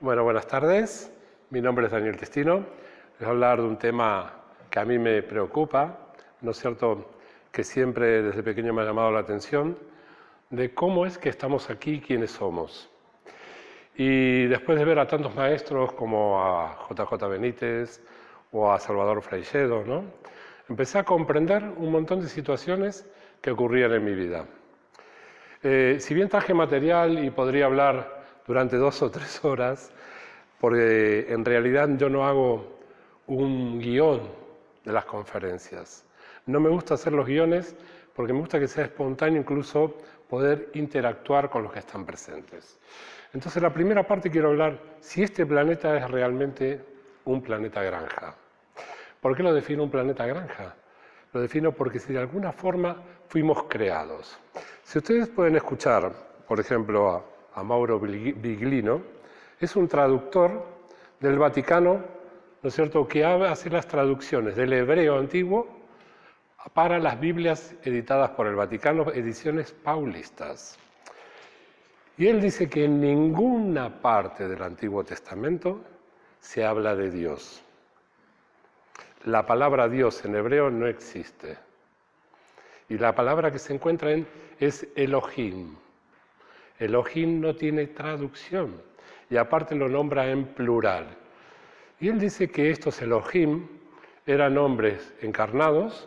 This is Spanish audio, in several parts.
Bueno, buenas tardes. Mi nombre es Daniel Testino. Les voy a hablar de un tema que a mí me preocupa, ¿no es cierto?, que siempre desde pequeño me ha llamado la atención, de cómo es que estamos aquí, quiénes somos. Y después de ver a tantos maestros como a JJ Benítez o a Salvador Freixedo, ¿no?, empecé a comprender un montón de situaciones que ocurrían en mi vida. Si bien traje material y podría hablar durante 2 o 3 horas, porque en realidad yo no hago un guión de las conferencias. No me gusta hacer los guiones porque me gusta que sea espontáneo, incluso poder interactuar con los que están presentes. Entonces, la primera parte quiero hablar si este planeta es realmente un planeta granja. ¿Por qué lo defino un planeta granja? Lo defino porque si de alguna forma fuimos creados. Si ustedes pueden escuchar, por ejemplo, a Mauro Biglino, es un traductor del Vaticano, ¿no es cierto?, que hace las traducciones del hebreo antiguo para las Biblias editadas por el Vaticano, ediciones paulistas. Y él dice que en ninguna parte del Antiguo Testamento se habla de Dios. La palabra Dios en hebreo no existe. Y la palabra que se encuentra es Elohim. Elohim no tiene traducción. Y aparte lo nombra en plural. Y él dice que estos Elohim eran hombres encarnados,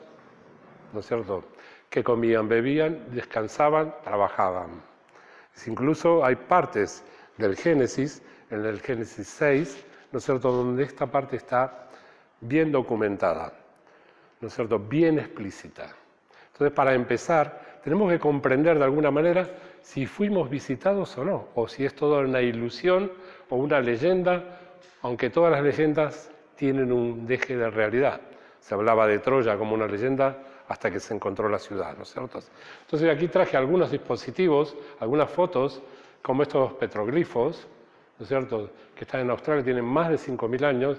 ¿no es cierto?, que comían, bebían, descansaban, trabajaban. Incluso hay partes del Génesis, en el Génesis 6, ¿no es cierto?, donde esta parte está bien documentada, ¿no es cierto?, bien explícita. Entonces, para empezar, tenemos que comprender de alguna manera si fuimos visitados o no, o si es toda una ilusión o una leyenda, aunque todas las leyendas tienen un deje de realidad. Se hablaba de Troya como una leyenda hasta que se encontró la ciudad, ¿no es cierto? Entonces aquí traje algunos dispositivos, algunas fotos, como estos petroglifos, ¿no es cierto?, que están en Australia, tienen más de 5.000 años,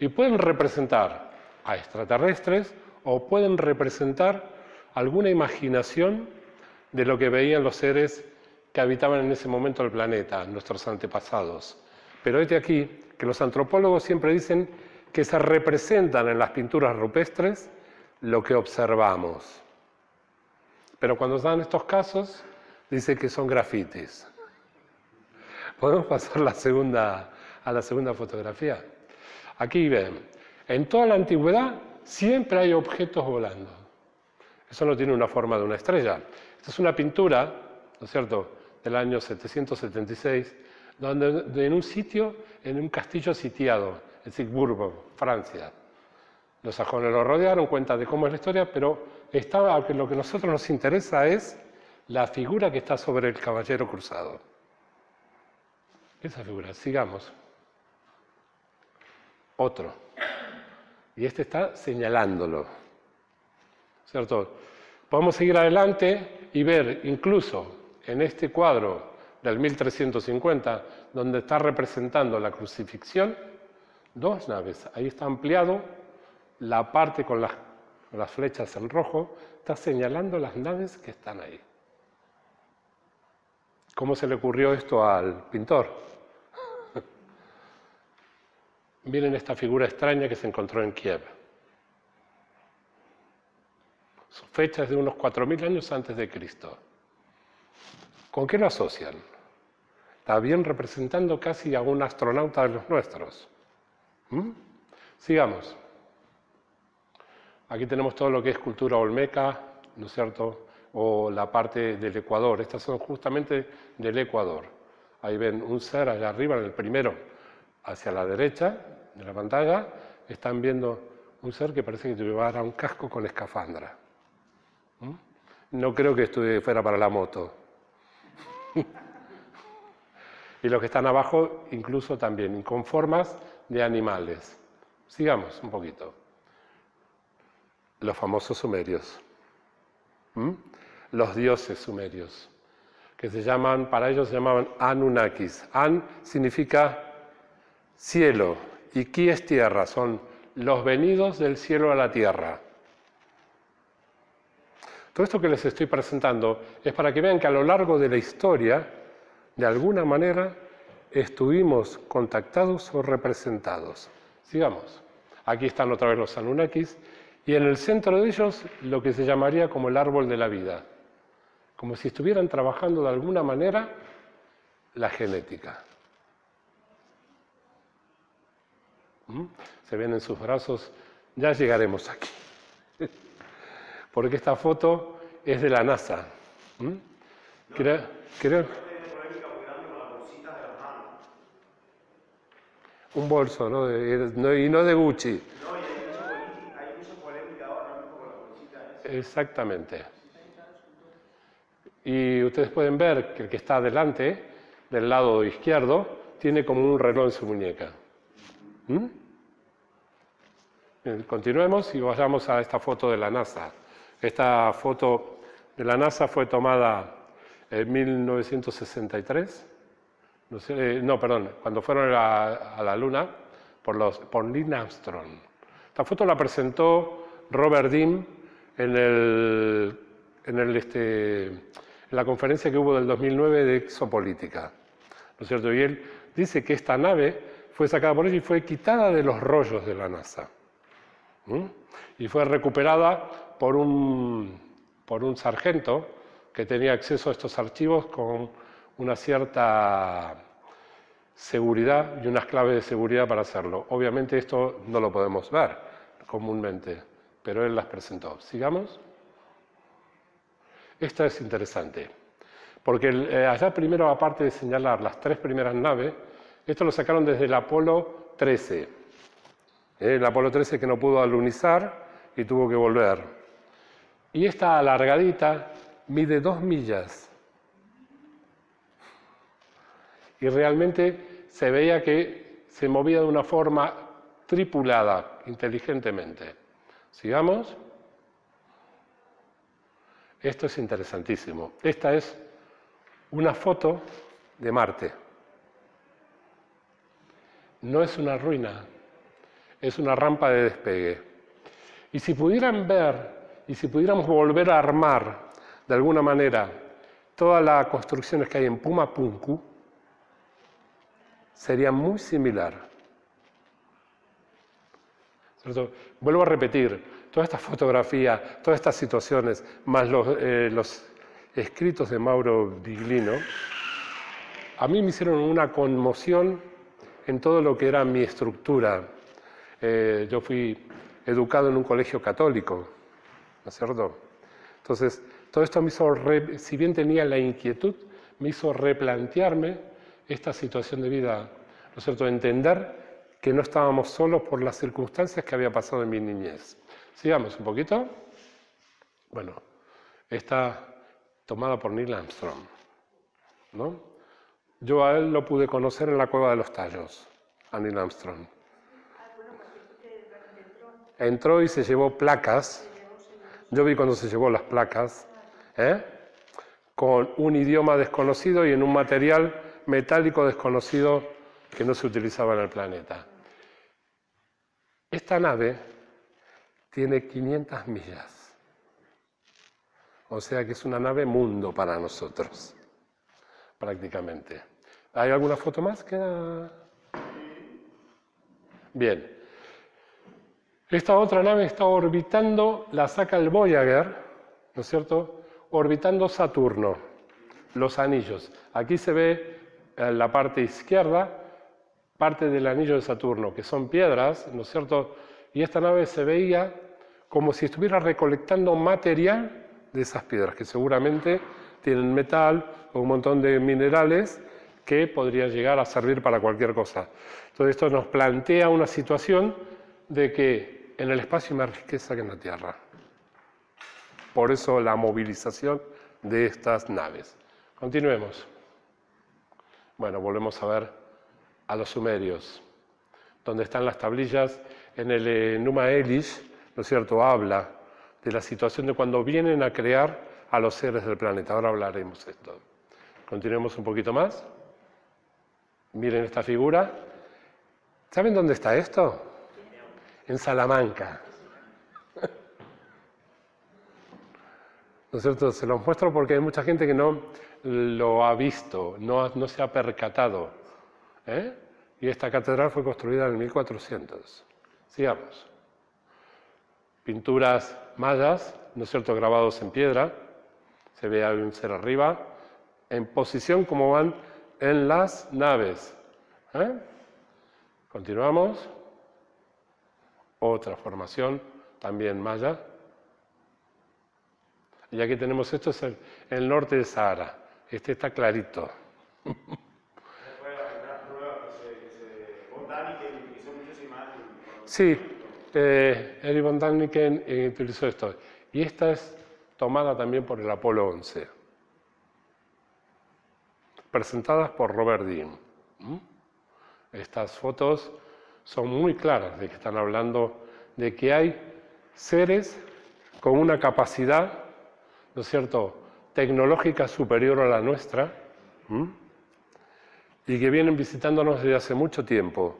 y pueden representar a extraterrestres o pueden representar alguna imaginación de lo que veían los seres que habitaban en ese momento el planeta, nuestros antepasados. Pero este aquí, que los antropólogos siempre dicen que se representan en las pinturas rupestres lo que observamos. Pero cuando dan estos casos, dice que son grafitis. Podemos pasar a la segunda fotografía. Aquí ven, en toda la antigüedad siempre hay objetos volando. Eso no tiene una forma de una estrella. Esta es una pintura, ¿no es cierto?, del año 776, donde en un sitio, en un castillo sitiado, en Siegburgo, Francia. Los sajones lo rodearon, cuenta de cómo es la historia, pero lo que a nosotros nos interesa es la figura que está sobre el caballero cruzado. Esa figura, sigamos. Otro. Y este está señalándolo, ¿cierto? Podemos seguir adelante y ver incluso en este cuadro del 1350, donde está representando la crucifixión, 2 naves. Ahí está ampliado la parte con las flechas en rojo, está señalando las naves que están ahí. ¿Cómo se le ocurrió esto al pintor? Miren esta figura extraña que se encontró en Kiev. Su fecha es de unos 4.000 años antes de Cristo. ¿Con qué lo asocian? Está bien representando casi a un astronauta de los nuestros. Sigamos. Aquí tenemos todo lo que es cultura olmeca, ¿no es cierto?, o la parte del Ecuador. Estas son justamente del Ecuador. Ahí ven un ser allá arriba, en el primero, hacia la derecha de la pantalla, están viendo un ser que parece que llevara un casco con escafandra. No creo que esto fuera para la moto. Y los que están abajo incluso también, con formas de animales. Sigamos un poquito. Los famosos sumerios. Los dioses sumerios, que para ellos se llamaban Anunnakis. An significa cielo y Ki es tierra, son los venidos del cielo a la tierra. Todo esto que les estoy presentando es para que vean que a lo largo de la historia, de alguna manera, estuvimos contactados o representados. Sigamos. Aquí están otra vez los Anunnakis, y en el centro de ellos lo que se llamaría como el árbol de la vida, como si estuvieran trabajando de alguna manera la genética. Se ven en sus brazos, ya llegaremos aquí. Porque esta foto es de la NASA. Creo. Un bolso, ¿no? Y no de Gucci. No, y hay mucha polémica ahora mismo con la bolsita esa. Exactamente. Y ustedes pueden ver que el que está adelante, del lado izquierdo, tiene como un reloj en su muñeca. Bien, continuemos y vayamos a esta foto de la NASA. Esta foto de la NASA fue tomada en 1963. Cuando fueron a la Luna por Neil Armstrong. Esta foto la presentó Robert Dean en la conferencia que hubo del 2009 de Exopolítica, ¿no es cierto? Y él dice que esta nave fue sacada por ellos y fue quitada de los rollos de la NASA. Y fue recuperada por un sargento que tenía acceso a estos archivos con una cierta seguridad y unas claves de seguridad para hacerlo. Obviamente esto no lo podemos ver comúnmente, pero él las presentó. ¿Sigamos? Esto es interesante, porque allá primero, aparte de señalar las 3 primeras naves, esto lo sacaron desde el Apolo 13. El Apolo 13 que no pudo alunizar y tuvo que volver. Y esta alargadita mide 2 millas. Y realmente se veía que se movía de una forma tripulada, inteligentemente. ¿Sigamos? Esto es interesantísimo. Esta es una foto de Marte. No es una ruina, es una rampa de despegue. Y si pudieran ver, y si pudiéramos volver a armar de alguna manera todas las construcciones que hay en Pumapunku, sería muy similar. ¿Cierto? Vuelvo a repetir, toda esta fotografía, todas estas situaciones, más los escritos de Mauro Biglino, a mí me hicieron una conmoción en todo lo que era mi estructura. Yo fui educado en un colegio católico, ¿no es cierto? Entonces, todo esto me hizo, si bien tenía la inquietud, me hizo replantearme esta situación de vida, ¿no es cierto? Entender que no estábamos solos por las circunstancias que había pasado en mi niñez. Sigamos un poquito. Bueno, está tomada por Neil Armstrong, ¿no? Yo a él lo pude conocer en la Cueva de los Tallos, a Neil Armstrong. Entró y se llevó placas. Yo vi cuando se llevó las placas, con un idioma desconocido y en un material metálico desconocido que no se utilizaba en el planeta. Esta nave tiene 500 millas. O sea que es una nave mundo para nosotros, prácticamente. ¿Hay alguna foto más? Bien. Esta otra nave está orbitando, la saca el Voyager, ¿no es cierto? Orbitando Saturno, los anillos. Aquí se ve en la parte izquierda parte del anillo de Saturno, que son piedras, ¿no es cierto? Y esta nave se veía como si estuviera recolectando material de esas piedras, que seguramente tienen metal o un montón de minerales que podría llegar a servir para cualquier cosa. Entonces esto nos plantea una situación de que en el espacio hay más riqueza que en la Tierra. Por eso la movilización de estas naves. Continuemos. Bueno, volvemos a ver a los sumerios, donde están las tablillas. En el Enuma Elish, ¿no es cierto?, habla de la situación de cuando vienen a crear a los seres del planeta. Ahora hablaremos de esto. Continuemos un poquito más. Miren esta figura. ¿Saben dónde está esto? En Salamanca. ¿No es cierto? Se los muestro porque hay mucha gente que no lo ha visto, no se ha percatado ¿eh? Y esta catedral fue construida en el 1400. Sigamos. Pinturas mayas, ¿no es cierto?, grabados en piedra. Se ve ahí un ser arriba, en posición como van en las naves. ¿Eh? Continuamos. Otra formación, también maya. Y aquí tenemos, esto es el norte de Sahara. Este está clarito. Sí, Erich von Däniken utilizó esto. Y esta es tomada también por el Apolo 11. Presentadas por Robert Dean. Estas fotos son muy claras de que están hablando de que hay seres con una capacidad, ¿no es cierto?, tecnológica superior a la nuestra, y que vienen visitándonos desde hace mucho tiempo.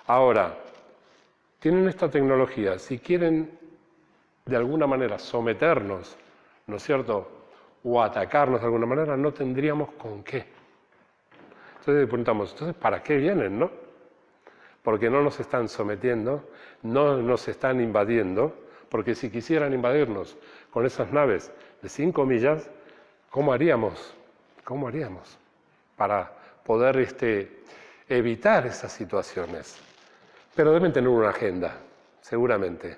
Ahora, tienen esta tecnología, si quieren de alguna manera someternos, ¿no es cierto?, o atacarnos de alguna manera, no tendríamos con qué. Entonces preguntamos, entonces, ¿para qué vienen, no? Porque no nos están sometiendo, no nos están invadiendo, porque si quisieran invadirnos con esas naves de 5 millas, ¿cómo haríamos? ¿Cómo haríamos para poder evitar esas situaciones? Pero deben tener una agenda, seguramente.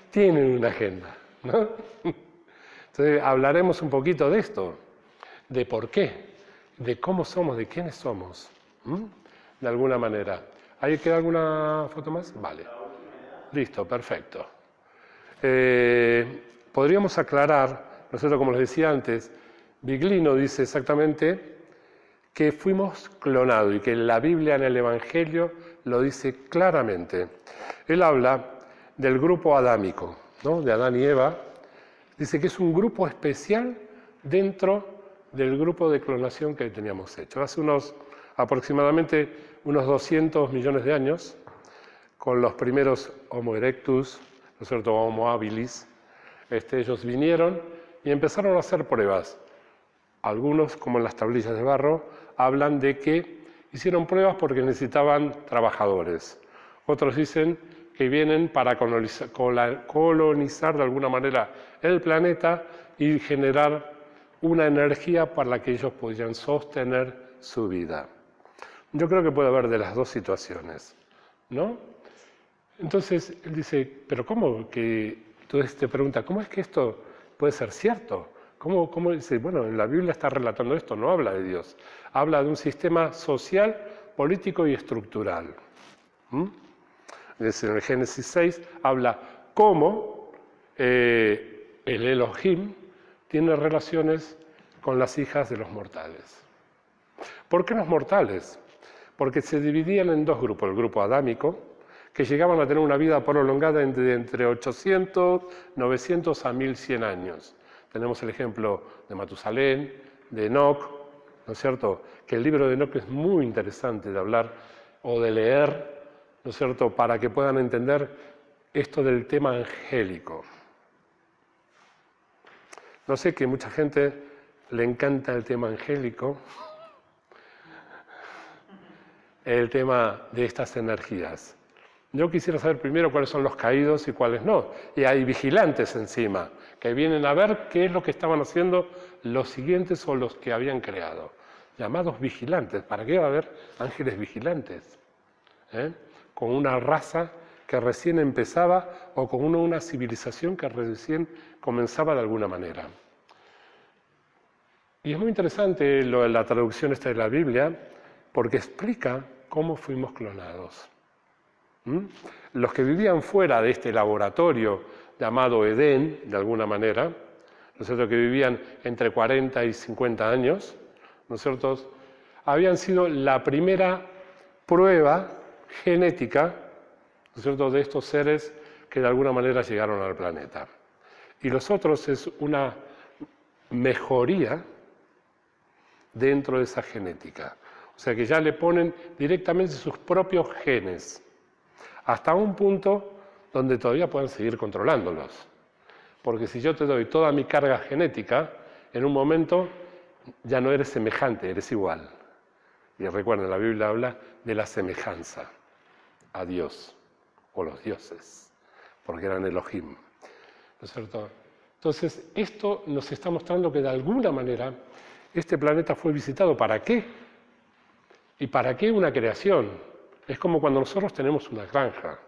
Tienen una agenda, ¿no? Entonces hablaremos un poquito de esto, de por qué, de cómo somos, de quiénes somos, de alguna manera. ¿Ahí queda alguna foto más? Vale. Listo, perfecto. Podríamos aclarar, nosotros como les decía antes, Biglino dice exactamente que fuimos clonados y que la Biblia en el Evangelio lo dice claramente. Él habla del grupo adámico, ¿no?, de Adán y Eva. Dice que es un grupo especial dentro del grupo de clonación que teníamos hecho. Hace aproximadamente unos 200 millones de años, con los primeros Homo erectus, ¿no es cierto?, Homo habilis, ellos vinieron y empezaron a hacer pruebas. Algunos, como en las tablillas de barro, hablan de que hicieron pruebas porque necesitaban trabajadores. Otros dicen que vienen para colonizar de alguna manera el planeta y generar una energía para la que ellos podían sostener su vida. Yo creo que puede haber de las dos situaciones, ¿no? Entonces él dice, pero ¿cómo que? Entonces te pregunta, ¿cómo es que esto puede ser cierto? ¿Cómo dice? Bueno, en la Biblia está relatando esto, no habla de Dios. Habla de un sistema social, político y estructural. En el Génesis 6 habla cómo el Elohim tiene relaciones con las hijas de los mortales. ¿Por qué los mortales? Porque se dividían en dos grupos, el grupo adámico, que llegaban a tener una vida prolongada entre 800, 900 a 1100 años. Tenemos el ejemplo de Matusalén, de Enoc, ¿no es cierto?, que el libro de Enoc es muy interesante de hablar o de leer, ¿no es cierto?, para que puedan entender esto del tema angélico. No sé que mucha gente le encanta el tema angélico, el tema de estas energías. Yo quisiera saber primero cuáles son los caídos y cuáles no. Y hay vigilantes encima, que vienen a ver qué es lo que estaban haciendo los siguientes o los que habían creado. Llamados vigilantes. ¿Para qué va a haber ángeles vigilantes? Con una raza que recién empezaba o con una civilización que recién comenzaba de alguna manera. Y es muy interesante la traducción esta de la Biblia porque explica cómo fuimos clonados. Los que vivían fuera de este laboratorio llamado Edén, de alguna manera, ¿no es cierto?, que vivían entre 40 y 50 años, ¿no es cierto?, habían sido la primera prueba genética, ¿no es cierto?, de estos seres que de alguna manera llegaron al planeta. Y los otros es una mejoría dentro de esa genética. O sea que ya le ponen directamente sus propios genes, hasta un punto donde todavía pueden seguir controlándolos. Porque si yo te doy toda mi carga genética, en un momento ya no eres semejante, eres igual. Y recuerden, la Biblia habla de la semejanza a Dios, o los dioses, porque eran Elohim, ¿no es cierto? Entonces, esto nos está mostrando que de alguna manera este planeta fue visitado. ¿Para qué? ¿Y para qué una creación? Es como cuando nosotros tenemos una granja.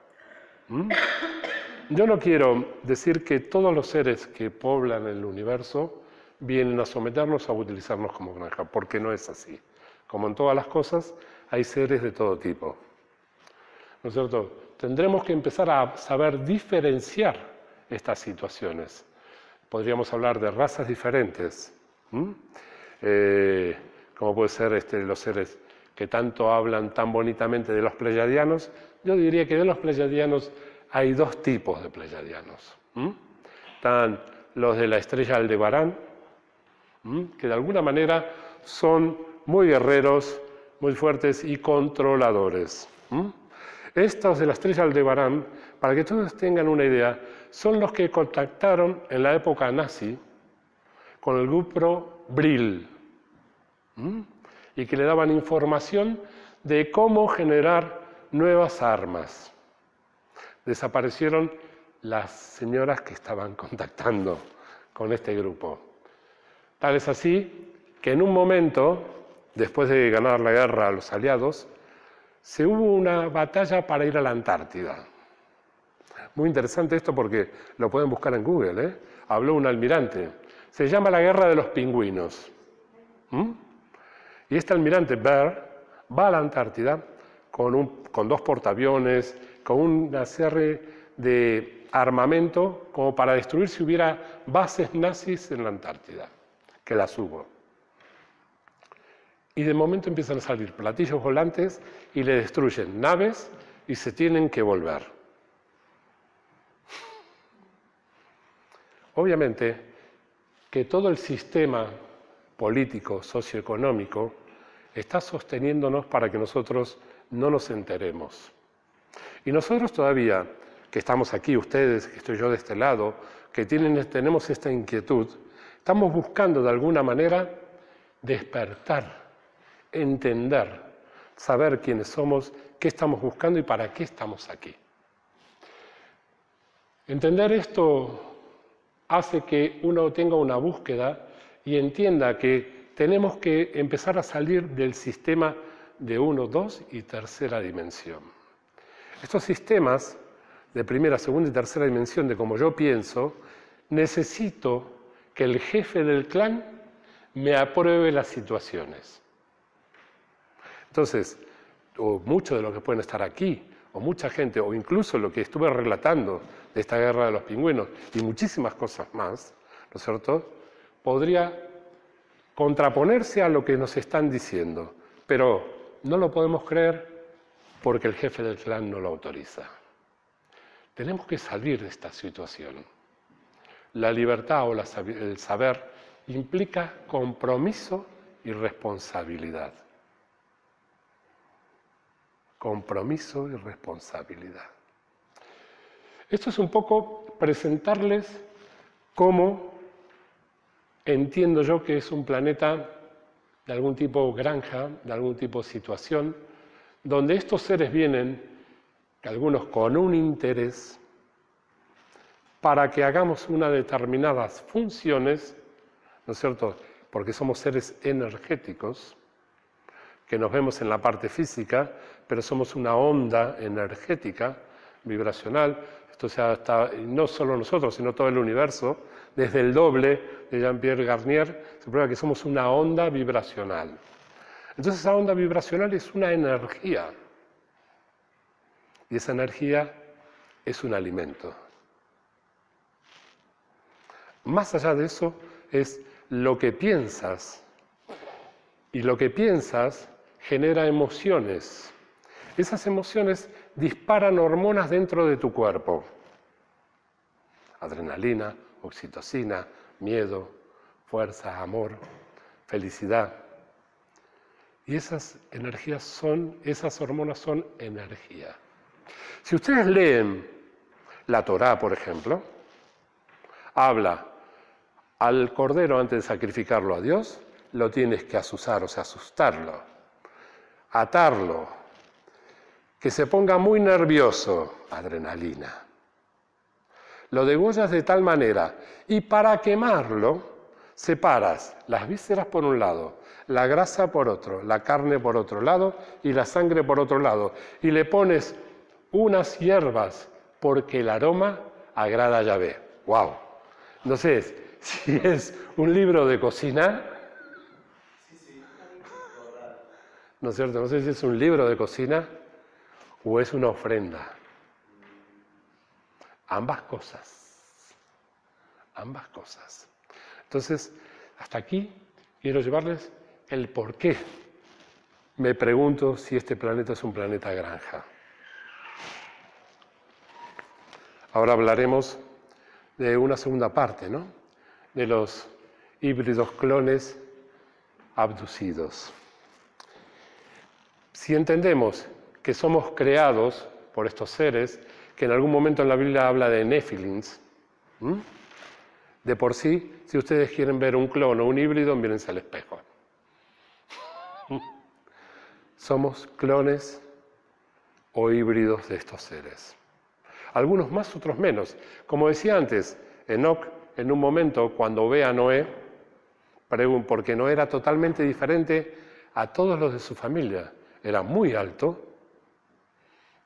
Yo no quiero decir que todos los seres que poblan el universo vienen a someternos a utilizarnos como granja, porque no es así. Como en todas las cosas, hay seres de todo tipo. ¿No es cierto? Tendremos que empezar a saber diferenciar estas situaciones. Podríamos hablar de razas diferentes, como puede ser los seres que tanto hablan tan bonitamente de los pleyadianos. Yo diría que de los pleyadianos hay dos tipos de pleyadianos. Están los de la estrella Aldebarán, que de alguna manera son muy guerreros, muy fuertes y controladores. Estos de la estrella Aldebarán, para que todos tengan una idea, son los que contactaron en la época nazi con el grupo Brill y que le daban información de cómo generar nuevas armas. Desaparecieron las señoras que estaban contactando con este grupo. Tal es así que en un momento, después de ganar la guerra a los aliados, se hubo una batalla para ir a la Antártida. Muy interesante esto porque lo pueden buscar en Google, Habló un almirante. Se llama la Guerra de los Pingüinos. Y este almirante Byrd va a la Antártida con dos portaaviones, con una serie de armamento como para destruir si hubiera bases nazis en la Antártida, que las hubo. Y de momento empiezan a salir platillos volantes y le destruyen naves y se tienen que volver. Obviamente que todo el sistema político, socioeconómico, está sosteniéndonos para que nosotros no nos enteremos. Y nosotros todavía, que estamos aquí, ustedes, que estoy yo de este lado, que tenemos esta inquietud, estamos buscando de alguna manera despertar, entender, saber quiénes somos, qué estamos buscando y para qué estamos aquí. Entender esto hace que uno tenga una búsqueda y entienda que tenemos que empezar a salir del sistema de 1, 2 y tercera dimensión. Estos sistemas de primera, segunda y tercera dimensión, de como yo pienso, necesito que el jefe del clan me apruebe las situaciones. Entonces, o mucho de lo que pueden estar aquí, o mucha gente, o incluso lo que estuve relatando de esta guerra de los pingüinos y muchísimas cosas más, ¿no es cierto?, podría contraponerse a lo que nos están diciendo, pero no lo podemos creer porque el jefe del clan no lo autoriza. Tenemos que salir de esta situación. La libertad o el saber implica compromiso y responsabilidad. Compromiso y responsabilidad. Esto es un poco presentarles cómo entiendo yo que es un planeta de algún tipo granja, de algún tipo situación, donde estos seres vienen, algunos con un interés, para que hagamos unas determinadas funciones, ¿no es cierto?, porque somos seres energéticos, que nos vemos en la parte física, pero somos una onda energética, vibracional. Esto no solo nosotros, sino todo el universo. Desde el doble de Jean-Pierre Garnier se prueba que somos una onda vibracional. Entonces esa onda vibracional es una energía. Y esa energía es un alimento. Más allá de eso es lo que piensas. Y lo que piensas genera emociones. Esas emociones disparan hormonas dentro de tu cuerpo. Adrenalina, oxitocina, miedo, fuerza, amor, felicidad. Y esas hormonas son energía. Si ustedes leen la Torá, por ejemplo, habla al cordero antes de sacrificarlo a Dios, lo tienes que azuzar, o sea, asustarlo. atarlo, que se ponga muy nervioso, adrenalina. Lo degollas de tal manera, y para quemarlo, separas las vísceras por un lado, la grasa por otro, la carne por otro lado y la sangre por otro lado, y le pones unas hierbas porque el aroma agrada a Yahvé. ¡Wow! No sé si es un libro de cocina. ¿No es cierto? No sé si es un libro de cocina o es una ofrenda. Ambas cosas. Ambas cosas. Entonces, hasta aquí quiero llevarles el por qué. Me pregunto si este planeta es un planeta granja. Ahora hablaremos de una segunda parte, ¿no? De los híbridos clones abducidos. Si entendemos que somos creados por estos seres, que en algún momento en la Biblia habla de Nephilims, de por sí, si ustedes quieren ver un clon o un híbrido, mírense al espejo. Somos clones o híbridos de estos seres. Algunos más, otros menos. Como decía antes, Enoc, en un momento, cuando ve a Noé, porque Noé era totalmente diferente a todos los de su familia. Era muy alto,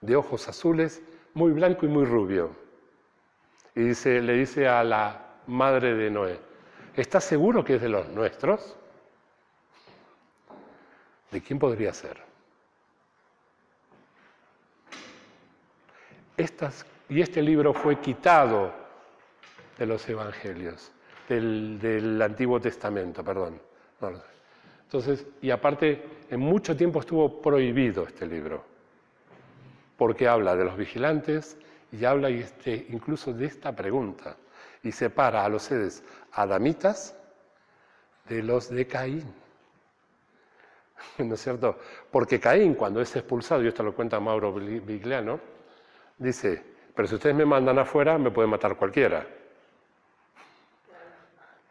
de ojos azules, muy blanco y muy rubio. Y le dice a la madre de Noé, ¿estás seguro que es de los nuestros? ¿De quién podría ser? Y este libro fue quitado de los evangelios, del Antiguo Testamento, perdón. Entonces, y aparte, en mucho tiempo estuvo prohibido este libro, porque habla de los vigilantes y habla incluso de esta pregunta, y separa a los seres adamitas de los de Caín. ¿No es cierto? Porque Caín, cuando es expulsado, y esto lo cuenta Mauro Vigliano, dice, pero si ustedes me mandan afuera, me puede matar cualquiera.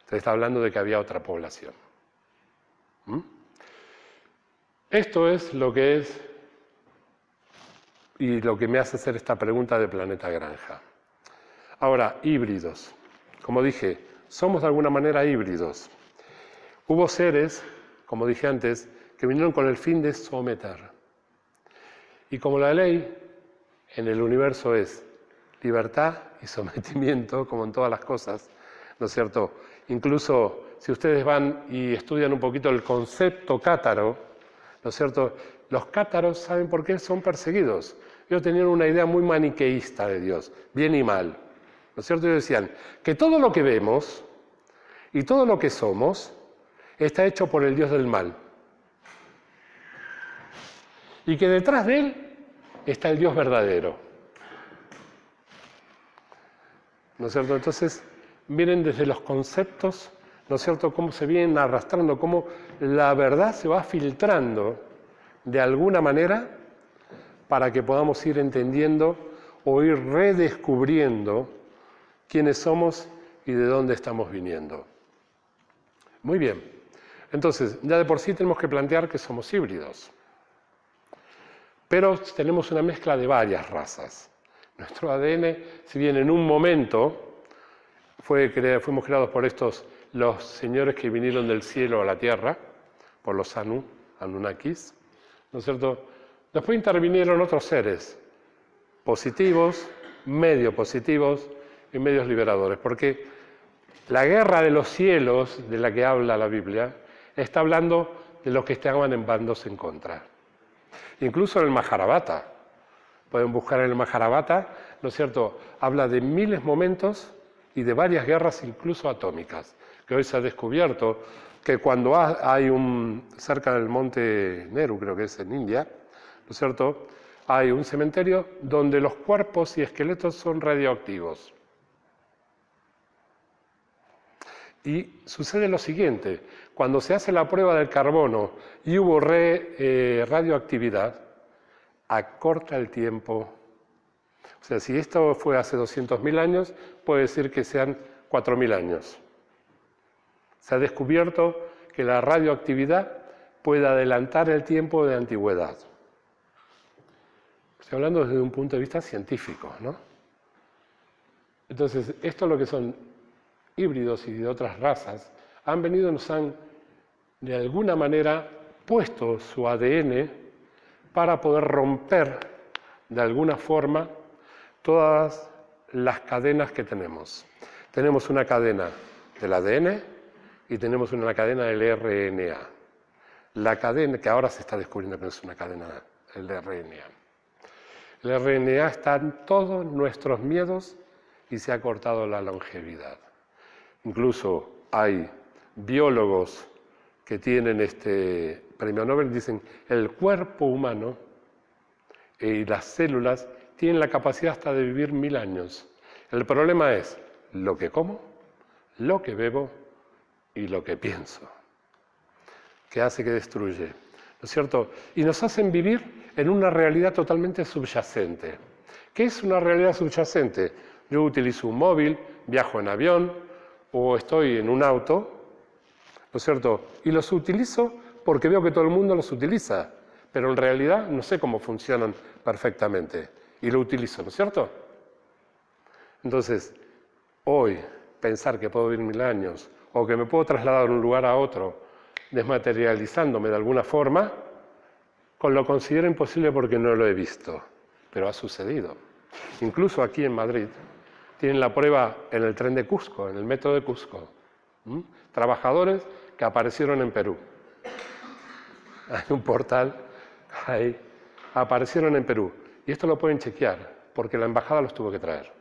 Se está hablando de que había otra población. Esto es lo que es y lo que me hace hacer esta pregunta de Planeta Granja. Ahora, híbridos. Como dije, somos de alguna manera híbridos. Hubo seres, como dije antes, que vinieron con el fin de someter. Y como la ley en el universo es libertad y sometimiento, como en todas las cosas, ¿no es cierto? Incluso si ustedes van y estudian un poquito el concepto cátaro, ¿no es cierto? Los cátaros, ¿saben por qué son perseguidos? Ellos tenían una idea muy maniqueísta de Dios, bien y mal, ¿no es cierto? Ellos decían que todo lo que vemos y todo lo que somos está hecho por el Dios del mal. Y que detrás de él está el Dios verdadero. ¿No es cierto? Entonces, miren desde los conceptos, ¿no es cierto?, cómo se vienen arrastrando, cómo la verdad se va filtrando de alguna manera para que podamos ir entendiendo o ir redescubriendo quiénes somos y de dónde estamos viniendo. Muy bien. Entonces, ya de por sí tenemos que plantear que somos híbridos. Pero tenemos una mezcla de varias razas. Nuestro ADN, si bien en un momento fuimos creados por los señores que vinieron del cielo a la tierra, por los Anunnakis, ¿no es cierto? Después intervinieron otros seres, positivos, medio positivos y medios liberadores, porque la guerra de los cielos, de la que habla la Biblia, está hablando de los que estaban en bandos en contra. Incluso en el Mahabharata, pueden buscar en el Mahabharata, ¿no es cierto?, habla de miles de momentos y de varias guerras, incluso atómicas, que hoy se ha descubierto que cuando hay cerca del monte Meru, creo que es en India, ¿no es cierto?, hay un cementerio donde los cuerpos y esqueletos son radioactivos. Y sucede lo siguiente, cuando se hace la prueba del carbono y hubo radioactividad, acorta el tiempo. O sea, si esto fue hace 200.000 años, puede decir que sean 4.000 años. Se ha descubierto que la radioactividad puede adelantar el tiempo de antigüedad. Estoy hablando desde un punto de vista científico, ¿no? Entonces, esto es lo que son híbridos y de otras razas, han venido y nos han, de alguna manera, puesto su ADN para poder romper, de alguna forma, todas las cadenas que tenemos. Tenemos una cadena del ADN y tenemos una cadena del RNA. La cadena, que ahora se está descubriendo que no es una cadena, el RNA. El RNA está en todos nuestros miedos y se ha cortado la longevidad. Incluso hay biólogos que tienen este premio Nobel, dicen el cuerpo humano y las células tienen la capacidad hasta de vivir 1000 años. El problema es lo que como, lo que bebo y lo que pienso, que hace que destruye, ¿no es cierto? Y nos hacen vivir en una realidad totalmente subyacente. ¿Qué es una realidad subyacente? Yo utilizo un móvil, viajo en avión o estoy en un auto, ¿no es cierto? Y los utilizo porque veo que todo el mundo los utiliza, pero en realidad no sé cómo funcionan perfectamente y lo utilizo, ¿no es cierto? Entonces, hoy pensar que puedo vivir 1000 años o que me puedo trasladar de un lugar a otro desmaterializándome de alguna forma, lo considero imposible porque no lo he visto, pero ha sucedido. Incluso aquí en Madrid tienen la prueba en el tren de Cusco, en el metro de Cusco. Trabajadores que aparecieron en Perú. Hay un portal ahí, aparecieron en Perú. Y esto lo pueden chequear, porque la embajada los tuvo que traer.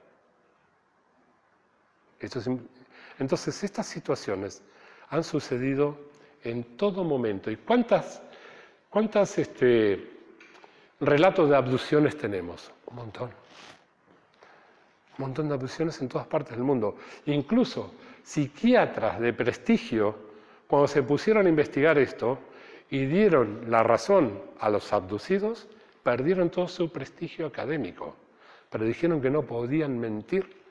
Entonces, estas situaciones han sucedido en todo momento. ¿Y cuántos relatos de abducciones tenemos? Un montón. Un montón de abducciones en todas partes del mundo. Incluso psiquiatras de prestigio, cuando se pusieron a investigar esto y dieron la razón a los abducidos, perdieron todo su prestigio académico. Pero dijeron que no podían mentir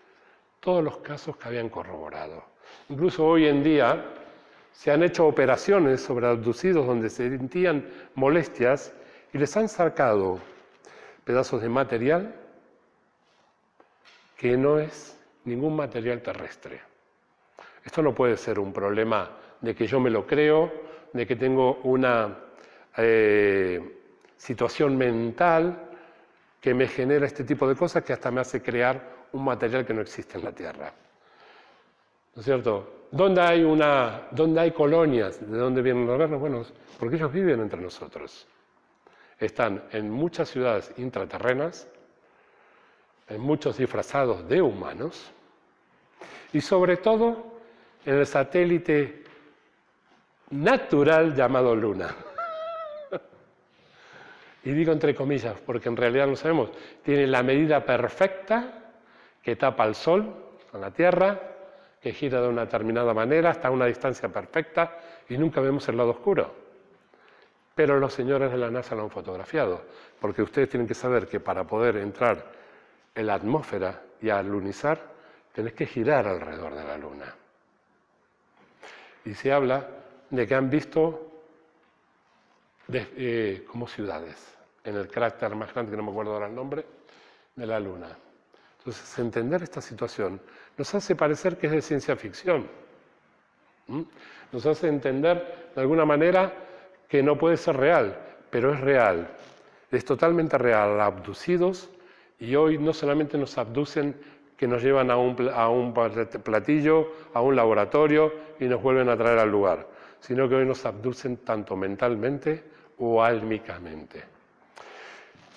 todos los casos que habían corroborado. Incluso hoy en día se han hecho operaciones sobre abducidos donde se sentían molestias y les han sacado pedazos de material que no es ningún material terrestre. Esto no puede ser un problema de que yo me lo creo, de que tengo una situación mental que me genera este tipo de cosas que hasta me hace crear un material que no existe en la Tierra. ¿No es cierto? ¿Dónde hay colonias? ¿De dónde vienen los gobiernos? Bueno, porque ellos viven entre nosotros. Están en muchas ciudades intraterrenas, en muchos disfrazados de humanos, y sobre todo en el satélite natural llamado Luna. Y digo entre comillas, porque en realidad no sabemos. Tiene la medida perfecta que tapa el Sol con la Tierra, que gira de una determinada manera hasta una distancia perfecta y nunca vemos el lado oscuro. Pero los señores de la NASA lo han fotografiado, porque ustedes tienen que saber que para poder entrar en la atmósfera y alunizar, tenés que girar alrededor de la Luna. Y se habla de que han visto como ciudades, en el cráter más grande, que no me acuerdo ahora el nombre, de la Luna. Entonces, entender esta situación nos hace parecer que es de ciencia ficción. Nos hace entender, de alguna manera, que no puede ser real, pero es real. Es totalmente real. Abducidos, y hoy no solamente nos abducen, que nos llevan a un platillo, a un laboratorio y nos vuelven a traer al lugar, sino que hoy nos abducen tanto mentalmente o álmicamente.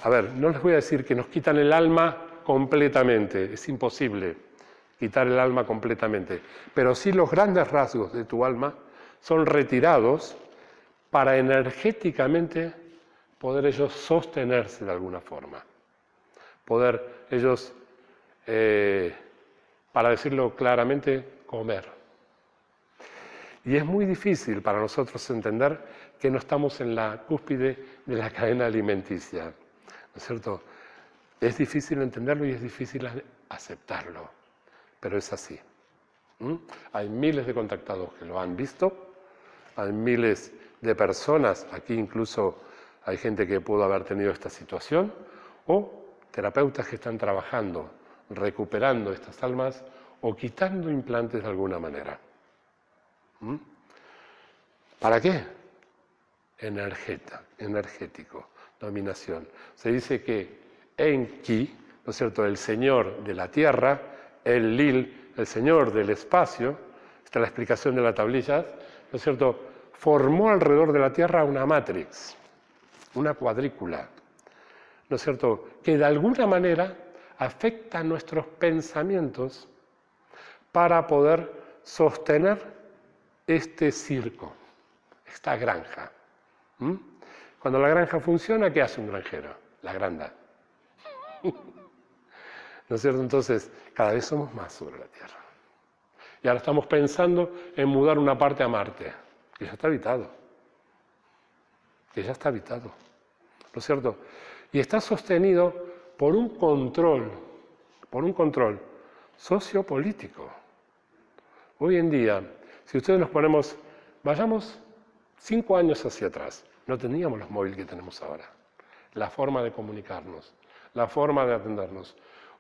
A ver, no les voy a decir que nos quitan el alma completamente, es imposible quitar el alma completamente, pero sí los grandes rasgos de tu alma son retirados para energéticamente poder ellos sostenerse de alguna forma, poder ellos, para decirlo claramente, comer. Y es muy difícil para nosotros entender que no estamos en la cúspide de la cadena alimenticia, ¿no es cierto? Es difícil entenderlo y es difícil aceptarlo, pero es así. Hay miles de contactados que lo han visto, hay miles de personas, aquí incluso hay gente que pudo haber tenido esta situación, o terapeutas que están trabajando, recuperando estas almas o quitando implantes de alguna manera. ¿Mm? ¿Para qué? Energético, dominación. Se dice que Enki, ¿no es cierto?, el señor de la tierra, el Lil, el señor del espacio, esta es la explicación de la tablilla, ¿no es cierto?, formó alrededor de la tierra una matrix, una cuadrícula, ¿no es cierto?, que de alguna manera afecta nuestros pensamientos para poder sostener este circo, esta granja. ¿Mm? Cuando la granja funciona, ¿qué hace un granjero? La agranda. ¿No es cierto? Entonces, cada vez somos más sobre la Tierra. Y ahora estamos pensando en mudar una parte a Marte, que ya está habitado. Que ya está habitado. ¿No es cierto? Y está sostenido por un control sociopolítico. Hoy en día, si ustedes nos ponemos, vayamos 5 años hacia atrás, no teníamos los móviles que tenemos ahora, la forma de comunicarnos, la forma de atendernos.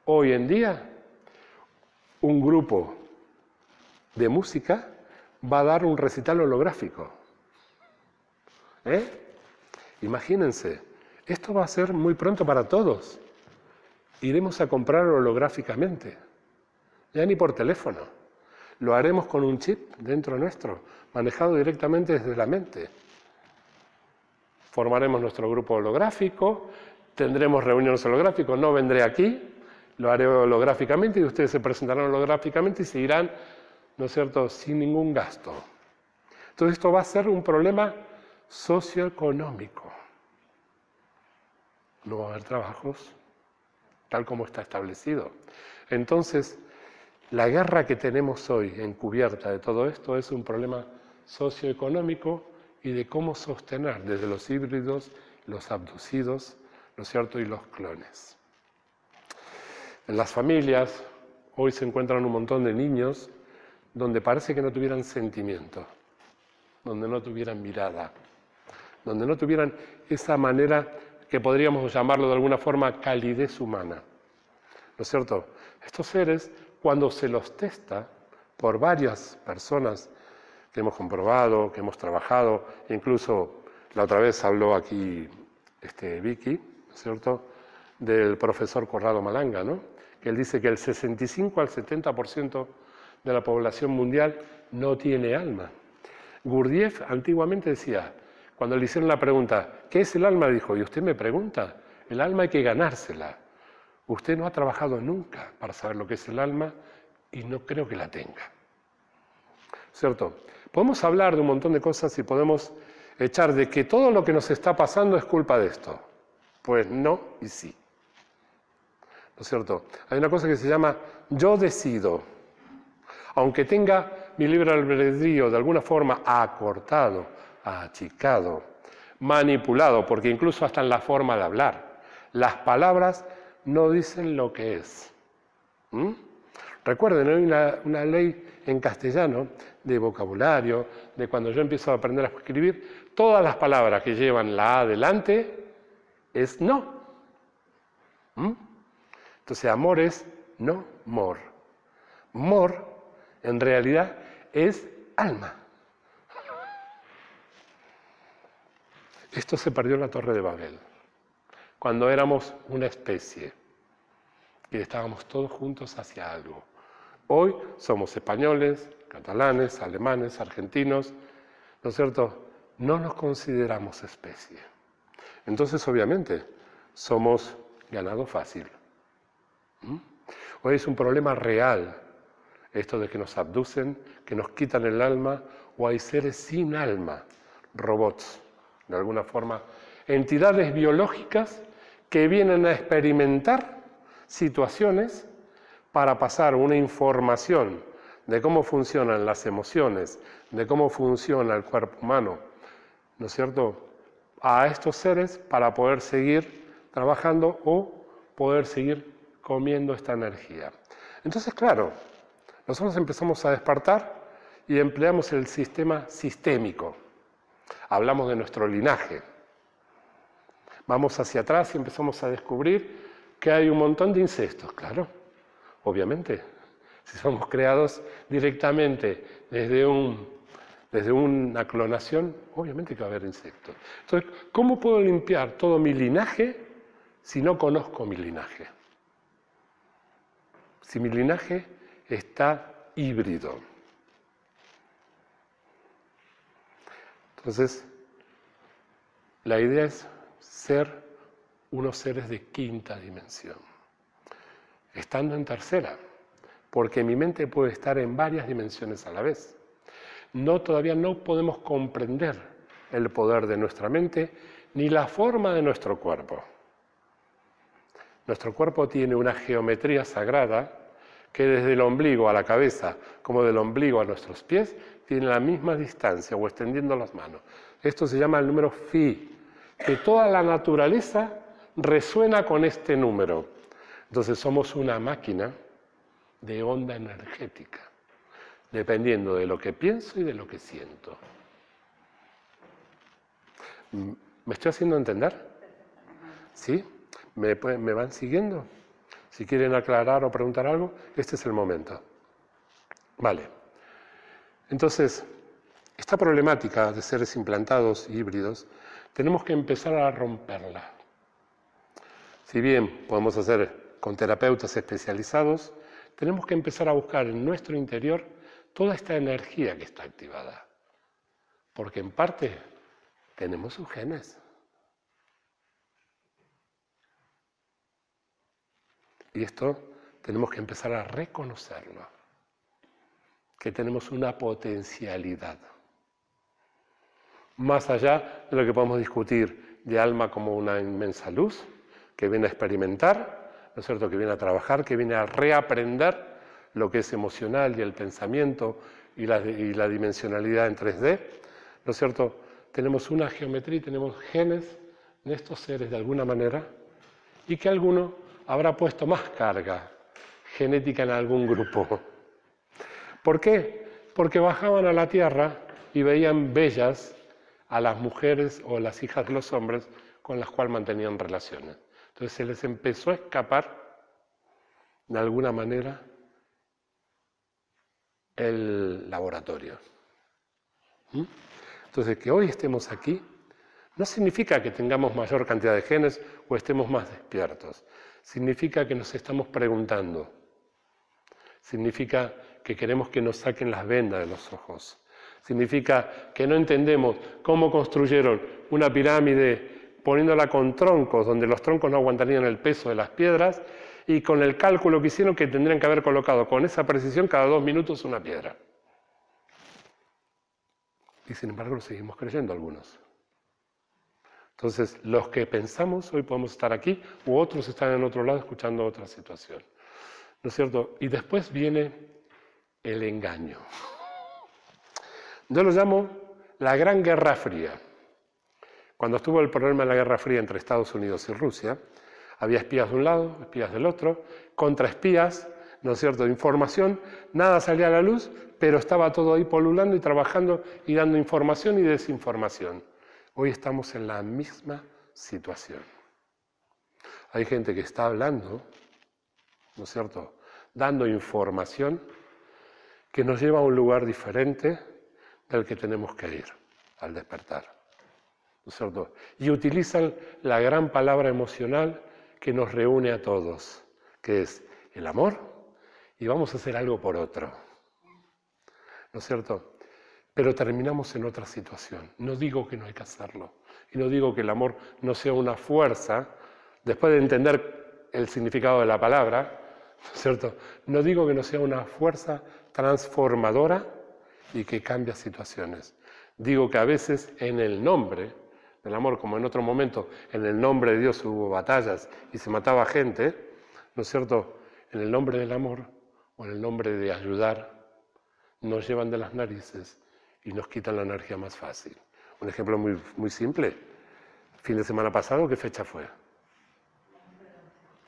Hoy en día, un grupo de música va a dar un recital holográfico. Imagínense, esto va a ser muy pronto para todos. Iremos a comprar holográficamente, ya ni por teléfono. Lo haremos con un chip dentro nuestro, manejado directamente desde la mente. Formaremos nuestro grupo holográfico, tendremos reuniones holográficas, no vendré aquí, lo haré holográficamente y ustedes se presentarán holográficamente y seguirán, ¿no es cierto?, sin ningún gasto. Entonces esto va a ser un problema socioeconómico. No va a haber trabajos tal como está establecido. Entonces, la guerra que tenemos hoy encubierta de todo esto es un problema socioeconómico y de cómo sostener desde los híbridos, los abducidos, ¿no es cierto?, y los clones. En las familias hoy se encuentran un montón de niños donde parece que no tuvieran sentimiento, donde no tuvieran mirada, donde no tuvieran esa manera que podríamos llamarlo de alguna forma calidez humana. ¿No es cierto? Estos seres, cuando se los testa por varias personas que hemos comprobado, que hemos trabajado, incluso la otra vez habló aquí Vicky, ¿no es cierto?, del profesor Corrado Malanga, ¿no?, que él dice que el 65 al 70% de la población mundial no tiene alma. Gurdjieff antiguamente decía, cuando le hicieron la pregunta, ¿qué es el alma?, dijo, y usted me pregunta, el alma hay que ganársela. Usted no ha trabajado nunca para saber lo que es el alma y no creo que la tenga. ¿Cierto? Podemos hablar de un montón de cosas y podemos echar de que todo lo que nos está pasando es culpa de esto. Pues no y sí. ¿No es cierto? Hay una cosa que se llama yo decido. Aunque tenga mi libre albedrío de alguna forma acortado, achicado, manipulado, porque incluso hasta en la forma de hablar, las palabras no dicen lo que es. Recuerden, hay una ley en castellano de vocabulario, de cuando yo empiezo a aprender a escribir, todas las palabras que llevan la A delante es no. Entonces, amor es no mor. Mor, en realidad, es alma. Esto se perdió en la Torre de Babel, cuando éramos una especie y estábamos todos juntos hacia algo. Hoy somos españoles, catalanes, alemanes, argentinos, ¿no es cierto? No nos consideramos especie. Entonces, obviamente, somos ganado fácil. Hoy es un problema real esto de que nos abducen, que nos quitan el alma, o hay seres sin alma, robots, de alguna forma, entidades biológicas que vienen a experimentar situaciones para pasar una información de cómo funcionan las emociones, de cómo funciona el cuerpo humano, ¿no es cierto?, a estos seres para poder seguir trabajando o poder seguir comiendo esta energía. Entonces, claro, nosotros empezamos a despertar y empleamos el sistema sistémico. Hablamos de nuestro linaje. Vamos hacia atrás y empezamos a descubrir que hay un montón de insectos, claro, obviamente. Si somos creados directamente desde una clonación, obviamente que va a haber insectos. Entonces, ¿cómo puedo limpiar todo mi linaje si no conozco mi linaje? Si mi linaje está híbrido. Entonces, la idea es ser unos seres de quinta dimensión, estando en tercera, porque mi mente puede estar en varias dimensiones a la vez. Todavía no podemos comprender el poder de nuestra mente ni la forma de nuestro cuerpo. Nuestro cuerpo tiene una geometría sagrada que desde el ombligo a la cabeza, como del ombligo a nuestros pies, tiene la misma distancia o extendiendo las manos. Esto se llama el número Phi, que toda la naturaleza resuena con este número. Entonces somos una máquina de onda energética, dependiendo de lo que pienso y de lo que siento. ¿Me estoy haciendo entender? ¿Sí? ¿Me van siguiendo? Si quieren aclarar o preguntar algo, este es el momento. Vale. Entonces, esta problemática de seres implantados híbridos, tenemos que empezar a romperla. Si bien podemos hacer con terapeutas especializados, tenemos que empezar a buscar en nuestro interior toda esta energía que está activada. Porque en parte tenemos sus genes. Y esto tenemos que empezar a reconocerlo, que tenemos una potencialidad. Más allá de lo que podemos discutir de alma como una inmensa luz, que viene a experimentar, ¿no es cierto?, que viene a trabajar, que viene a reaprender lo que es emocional y el pensamiento y la dimensionalidad en 3D, ¿no es cierto? Tenemos una geometría y tenemos genes de estos seres de alguna manera y que alguno habrá puesto más carga genética en algún grupo. ¿Por qué? Porque bajaban a la tierra y veían bellas a las mujeres o las hijas de los hombres con las cuales mantenían relaciones. Entonces se les empezó a escapar de alguna manera el laboratorio. Entonces, que hoy estemos aquí no significa que tengamos mayor cantidad de genes o estemos más despiertos. Significa que nos estamos preguntando. Significa que queremos que nos saquen las vendas de los ojos. Significa que no entendemos cómo construyeron una pirámide poniéndola con troncos, donde los troncos no aguantarían el peso de las piedras, y con el cálculo que hicieron que tendrían que haber colocado con esa precisión cada 2 minutos una piedra. Y sin embargo lo seguimos creyendo algunos. Entonces, los que pensamos hoy podemos estar aquí, u otros están en otro lado escuchando otra situación. ¿No es cierto? Y después viene el engaño. Yo lo llamo la Gran Guerra Fría. Cuando estuvo el problema de la Guerra Fría entre Estados Unidos y Rusia, había espías de un lado, espías del otro, contraespías, ¿no es cierto?, de información, nada salía a la luz, pero estaba todo ahí polulando y trabajando y dando información y desinformación. Hoy estamos en la misma situación. Hay gente que está hablando, ¿no es cierto?, dando información que nos lleva a un lugar diferente del que tenemos que ir al despertar, ¿no es cierto? Y utilizan la gran palabra emocional que nos reúne a todos, que es el amor, y vamos a hacer algo por otro, ¿no es cierto? Pero terminamos en otra situación. No digo que no hay que hacerlo, y no digo que el amor no sea una fuerza, después de entender el significado de la palabra, ¿no es cierto? No digo que no sea una fuerza transformadora y que cambia situaciones. Digo que a veces en el nombre del amor, como en otro momento, en el nombre de Dios hubo batallas y se mataba gente, ¿no es cierto? En el nombre del amor o en el nombre de ayudar, nos llevan de las narices y nos quitan la energía más fácil. Un ejemplo muy, muy simple. Fin de semana pasado, ¿qué fecha fue?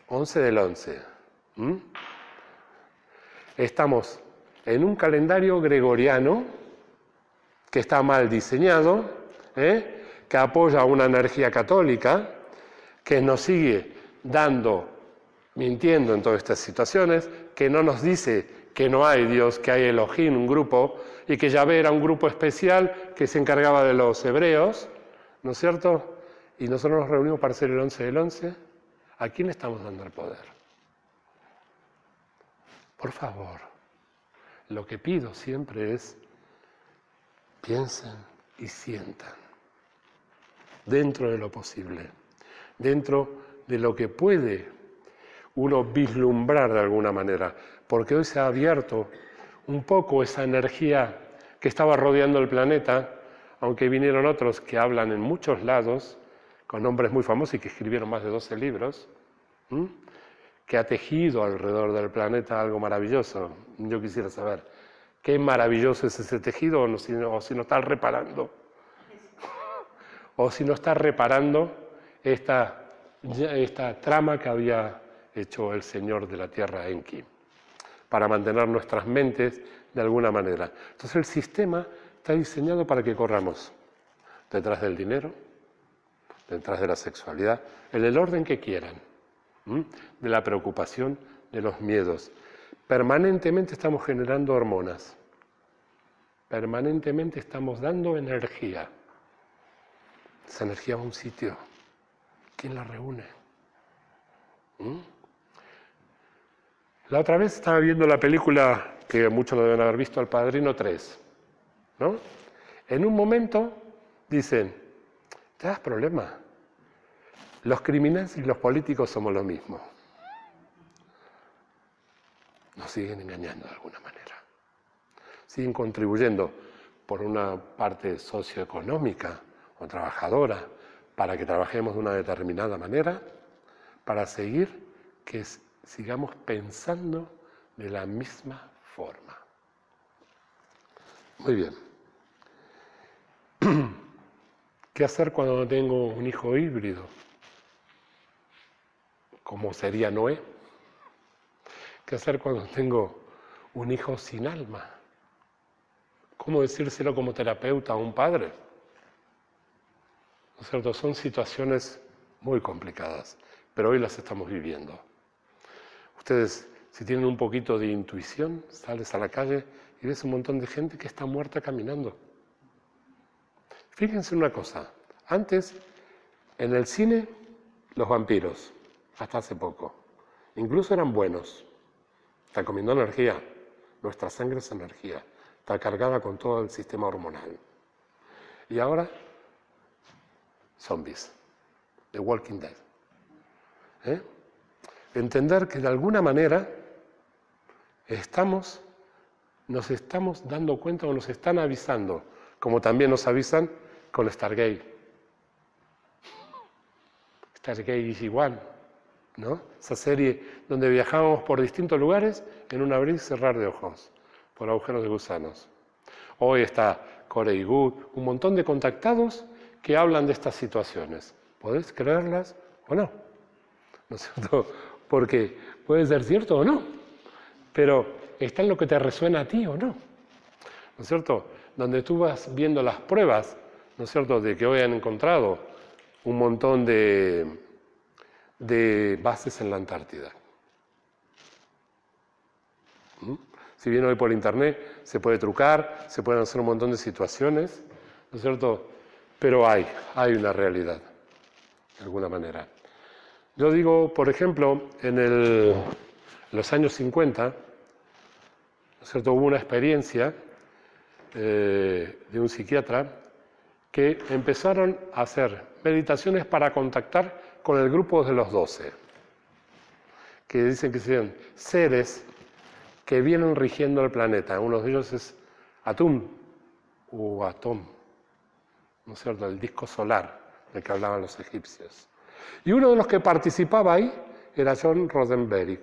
11 del 11. Estamos en un calendario gregoriano que está mal diseñado, que apoya una energía católica, que nos sigue mintiendo en todas estas situaciones, que no nos dice que no hay Dios, que hay Elohim, un grupo, y que Yahvé era un grupo especial que se encargaba de los hebreos, ¿no es cierto? Y nosotros nos reunimos para hacer el 11 del 11. ¿A quién le estamos dando el poder? Por favor, lo que pido siempre es piensen y sientan dentro de lo posible, dentro de lo que puede uno vislumbrar de alguna manera, porque hoy se ha abierto un poco esa energía que estaba rodeando el planeta, aunque vinieron otros que hablan en muchos lados, con nombres muy famosos y que escribieron más de 12 libros, que ha tejido alrededor del planeta algo maravilloso. Yo quisiera saber qué maravilloso es ese tejido, o si no está reparando, o si no está reparando esta trama que había hecho el Señor de la Tierra, Enki, para mantener nuestras mentes de alguna manera. Entonces el sistema está diseñado para que corramos detrás del dinero, detrás de la sexualidad, en el orden que quieran, de la preocupación, de los miedos. Permanentemente estamos generando hormonas, permanentemente estamos dando energía. Esa energía va a un sitio. ¿Quién la reúne? La otra vez estaba viendo la película que muchos lo deben haber visto, El Padrino 3, ¿no? En un momento dicen, ¿te das problema? Los criminales y los políticos somos lo mismo. Nos siguen engañando de alguna manera. Siguen contribuyendo por una parte socioeconómica o trabajadora para que trabajemos de una determinada manera, para seguir que sigamos pensando de la misma forma. Muy bien. ¿Qué hacer cuando no tengo un hijo híbrido? ¿Cómo sería Noé? ¿Qué hacer cuando tengo un hijo sin alma? ¿Cómo decírselo como terapeuta a un padre? ¿No es cierto? Son situaciones muy complicadas, pero hoy las estamos viviendo. Ustedes, si tienen un poquito de intuición, sales a la calle y ves un montón de gente que está muerta caminando. Fíjense una cosa, antes en el cine los vampiros, hasta hace poco, incluso eran buenos, están comiendo energía, nuestra sangre es energía, está cargada con todo el sistema hormonal. Y ahora, zombies, The Walking Dead. Entender que de alguna manera nos estamos dando cuenta o nos están avisando, como también nos avisan con Stargate. Stargate is igual, ¿no? Esa serie donde viajábamos por distintos lugares en un abrir y cerrar de ojos, por agujeros de gusanos. Hoy está Corey Good, un montón de contactados que hablan de estas situaciones. ¿Podés creerlas o no? ¿No es cierto? Porque puede ser cierto o no, pero está en lo que te resuena a ti o no. ¿No es cierto? Donde tú vas viendo las pruebas, ¿no es cierto?, de que hoy han encontrado un montón de bases en la Antártida. Si bien hoy por internet se puede trucar, se pueden hacer un montón de situaciones, ¿no es cierto?, pero hay una realidad, de alguna manera. Yo digo, por ejemplo, en los años 50, ¿no es cierto?, hubo una experiencia de un psiquiatra que empezaron a hacer meditaciones para contactar con el grupo de los 12, que dicen que serían seres que vienen rigiendo el planeta. Uno de ellos es Atum, o Atom, ¿no es cierto?, el disco solar del que hablaban los egipcios. Y uno de los que participaba ahí era John Roddenberry,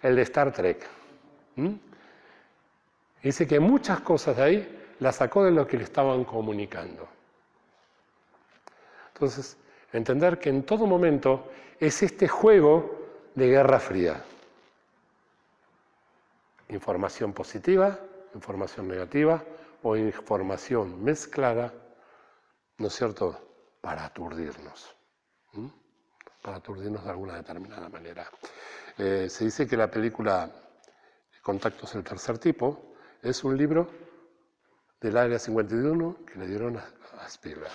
el de Star Trek. Dice que muchas cosas de ahí las sacó de lo que le estaban comunicando. Entonces, entender que en todo momento es este juego de guerra fría. Información positiva, información negativa, o información mezclada, ¿no es cierto?, para aturdirnos. Para aturdirnos de alguna determinada manera. Se dice que la película Contactos del tercer tipo es un libro del Área 51 que le dieron a Spielberg,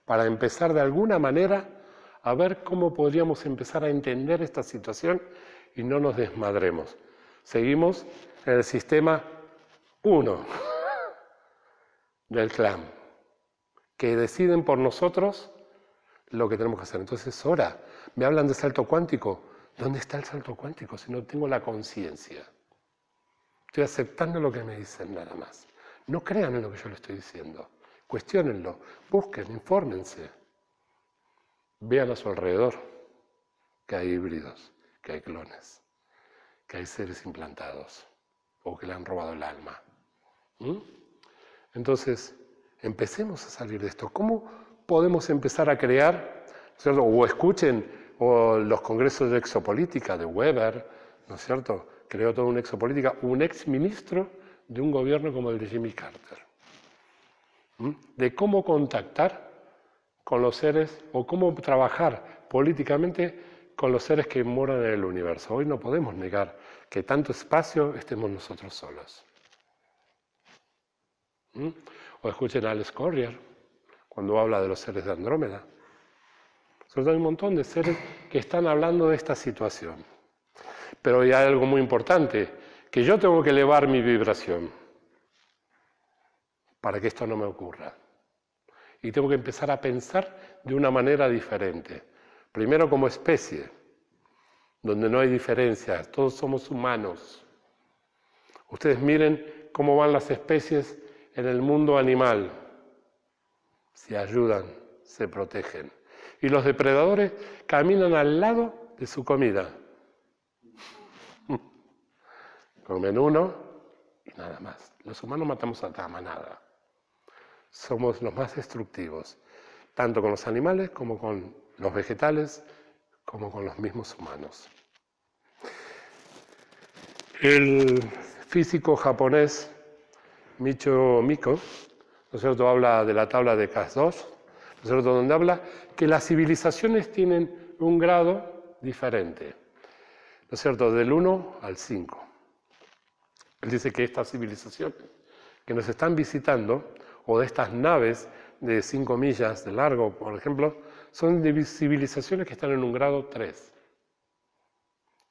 para empezar de alguna manera a ver cómo podríamos empezar a entender esta situación y no nos desmadremos. Seguimos en el sistema 1 del clan, que deciden por nosotros lo que tenemos que hacer. Entonces, ahora, me hablan de salto cuántico. ¿Dónde está el salto cuántico si no tengo la conciencia? Estoy aceptando lo que me dicen nada más. No crean en lo que yo les estoy diciendo. Cuestiónenlo, busquen, infórmense. Vean a su alrededor que hay híbridos, que hay clones, que hay seres implantados o que le han robado el alma. Entonces, empecemos a salir de esto. ¿Cómo podemos empezar a crear, ¿cierto? O escuchen los congresos de exopolítica de Weber, ¿no es cierto? Creó toda una exopolítica, un ex ministro de un gobierno como el de Jimmy Carter, de cómo contactar con los seres o cómo trabajar políticamente con los seres que moran en el universo. Hoy no podemos negar que tanto espacio estemos nosotros solos. O escuchen a Alex Collier cuando habla de los seres de Andrómeda. Hay un montón de seres que están hablando de esta situación. Pero hay algo muy importante, que yo tengo que elevar mi vibración para que esto no me ocurra. Y tengo que empezar a pensar de una manera diferente. Primero como especie, donde no hay diferencias, todos somos humanos. Ustedes miren cómo van las especies en el mundo animal. Se ayudan, se protegen. Y los depredadores caminan al lado de su comida. Comen uno y nada más. Los humanos matamos a la manada. Somos los más destructivos, tanto con los animales como con los vegetales, como con los mismos humanos. El físico japonés Michio Miko, ¿no es cierto?, habla de la tabla de Cas2, ¿no es cierto?, donde habla que las civilizaciones tienen un grado diferente, ¿no es cierto?, del 1 al 5. Él dice que estas civilizaciones que nos están visitando, o de estas naves de 5 millas de largo, por ejemplo, son civilizaciones que están en un grado 3,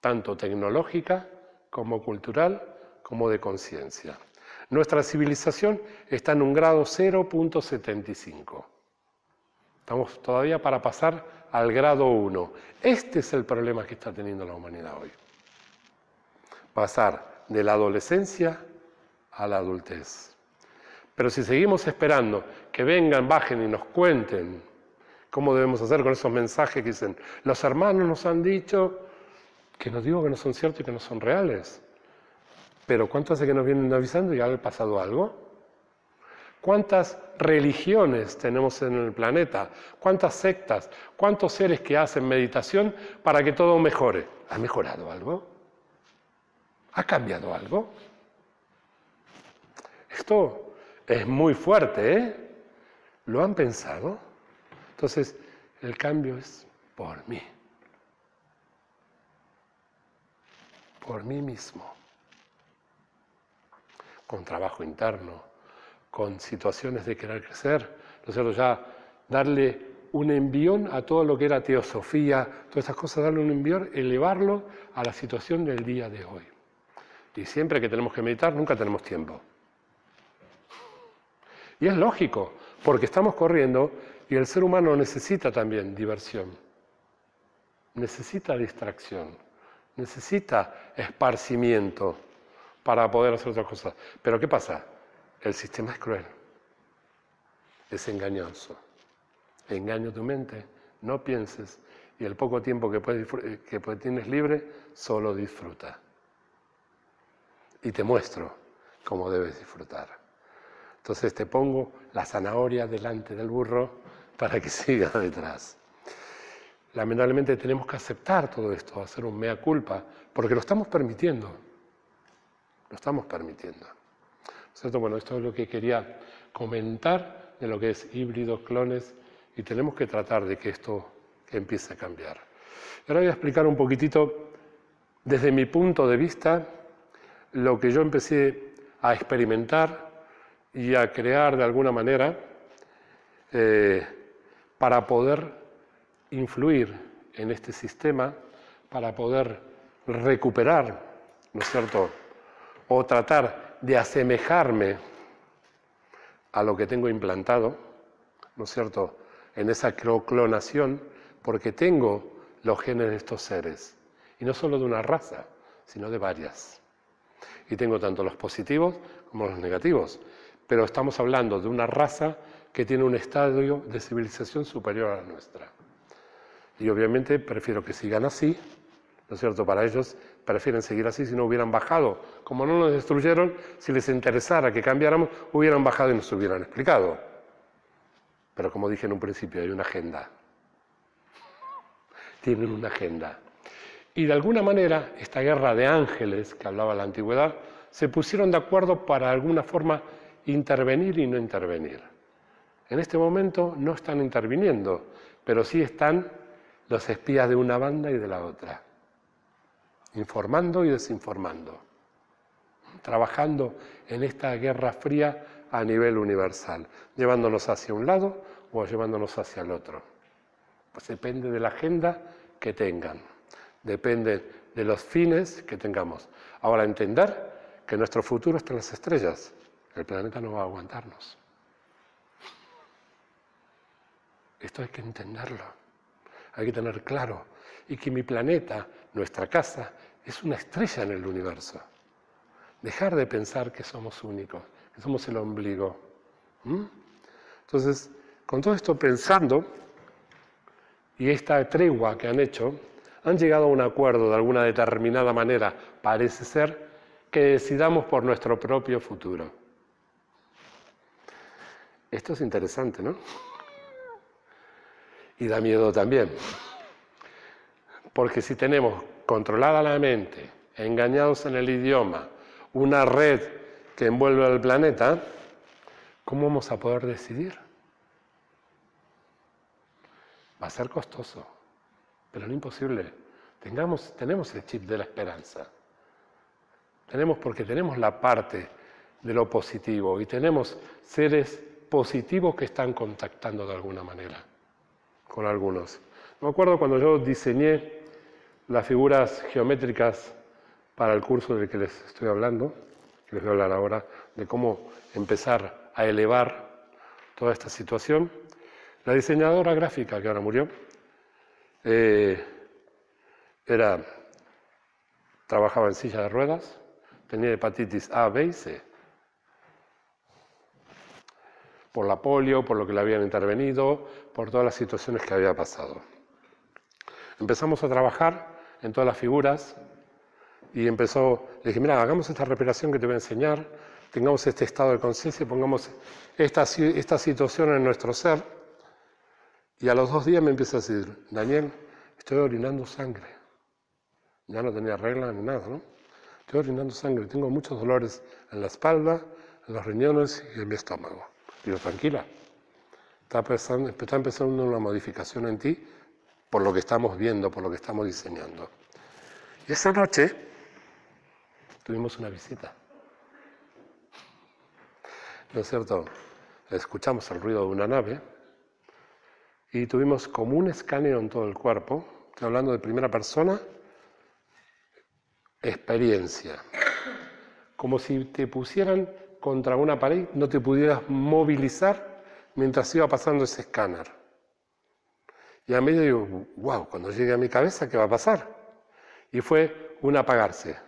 tanto tecnológica como cultural, como de conciencia. Nuestra civilización está en un grado 0.75. Estamos todavía para pasar al grado 1. Este es el problema que está teniendo la humanidad hoy. Pasar de la adolescencia a la adultez. Pero si seguimos esperando que vengan, bajen y nos cuenten cómo debemos hacer con esos mensajes que dicen, los hermanos nos han dicho, que nos digo que no son ciertos y que no son reales. Pero ¿cuánto hace que nos vienen avisando y ha pasado algo? ¿Cuántas religiones tenemos en el planeta? ¿Cuántas sectas? ¿Cuántos seres que hacen meditación para que todo mejore? ¿Ha mejorado algo? ¿Ha cambiado algo? Esto es muy fuerte, ¿eh? ¿Lo han pensado? Entonces, el cambio es por mí. Por mí mismo. Con trabajo interno, con situaciones de querer crecer, ¿no es cierto? Ya darle un envión a todo lo que era teosofía, todas estas cosas, darle un envión, elevarlo a la situación del día de hoy. Y siempre que tenemos que meditar, nunca tenemos tiempo. Y es lógico, porque estamos corriendo y el ser humano necesita también diversión, necesita distracción, necesita esparcimiento para poder hacer otras cosas. Pero ¿qué pasa? El sistema es cruel, es engañoso. Engaño tu mente, no pienses, y el poco tiempo que tienes libre, solo disfruta. Y te muestro cómo debes disfrutar. Entonces te pongo la zanahoria delante del burro para que siga detrás. Lamentablemente tenemos que aceptar todo esto, hacer un mea culpa, porque lo estamos permitiendo. Lo estamos permitiendo. ¿Cierto? Bueno, esto es lo que quería comentar de lo que es híbridos, clones, y tenemos que tratar de que esto empiece a cambiar. Ahora voy a explicar un poquitito, desde mi punto de vista, lo que yo empecé a experimentar y a crear de alguna manera para poder influir en este sistema, para poder recuperar, ¿no es cierto?, o tratar de asemejarme a lo que tengo implantado, ¿no es cierto?, en esa clonación, porque tengo los genes de estos seres, y no solo de una raza, sino de varias. Y tengo tanto los positivos como los negativos, pero estamos hablando de una raza que tiene un estadio de civilización superior a la nuestra. Y obviamente prefiero que sigan así, ¿no es cierto? Para ellos prefieren seguir así si no hubieran bajado. Como no nos destruyeron, si les interesara que cambiáramos, hubieran bajado y nos hubieran explicado. Pero como dije en un principio, hay una agenda. Tienen una agenda. Y de alguna manera, esta guerra de ángeles que hablaba la antigüedad, se pusieron de acuerdo para de alguna forma intervenir y no intervenir. En este momento no están interviniendo, pero sí están los espías de una banda y de la otra, informando y desinformando, trabajando en esta guerra fría a nivel universal, llevándonos hacia un lado o llevándonos hacia el otro. Pues depende de la agenda que tengan, depende de los fines que tengamos. Ahora, entender que nuestro futuro está en las estrellas, el planeta no va a aguantarnos. Esto hay que entenderlo, hay que tener claro, y que mi planeta, nuestra casa, es una estrella en el universo. Dejar de pensar que somos únicos, que somos el ombligo. Entonces, con todo esto pensando, y esta tregua que han hecho, han llegado a un acuerdo de alguna determinada manera, parece ser, que decidamos por nuestro propio futuro. Esto es interesante, ¿no? Y da miedo también. Porque si tenemos controlada la mente, engañados en el idioma, una red que envuelve al planeta, ¿cómo vamos a poder decidir? Va a ser costoso, pero no imposible. Tenemos el chip de la esperanza. Porque tenemos la parte de lo positivo y tenemos seres positivos que están contactando de alguna manera con algunos. Me acuerdo cuando yo diseñé las figuras geométricas para el curso del que les estoy hablando, que les voy a hablar ahora, de cómo empezar a elevar toda esta situación. La diseñadora gráfica, que ahora murió, trabajaba en silla de ruedas, tenía hepatitis A, B y C. Por la polio, por lo que le habían intervenido, por todas las situaciones que había pasado. Empezamos a trabajar en todas las figuras y le dije, mira, hagamos esta respiración que te voy a enseñar, tengamos este estado de conciencia y pongamos esta situación en nuestro ser. Y a los 2 días me empieza a decir, Daniel, estoy orinando sangre. Ya no tenía regla ni nada, ¿no? Estoy orinando sangre, tengo muchos dolores en la espalda, en los riñones y en mi estómago. Digo, tranquila, está empezando una modificación en ti por lo que estamos viendo, por lo que estamos diseñando. Y esa noche tuvimos una visita. ¿No es cierto? Escuchamos el ruido de una nave y tuvimos como un escaneo en todo el cuerpo. Estoy hablando de primera persona, experiencia. Como si te pusieran contra una pared, no te pudieras movilizar mientras iba pasando ese escáner. Y a medio digo, wow, cuando llegue a mi cabeza, ¿qué va a pasar? Y fue un apagarse,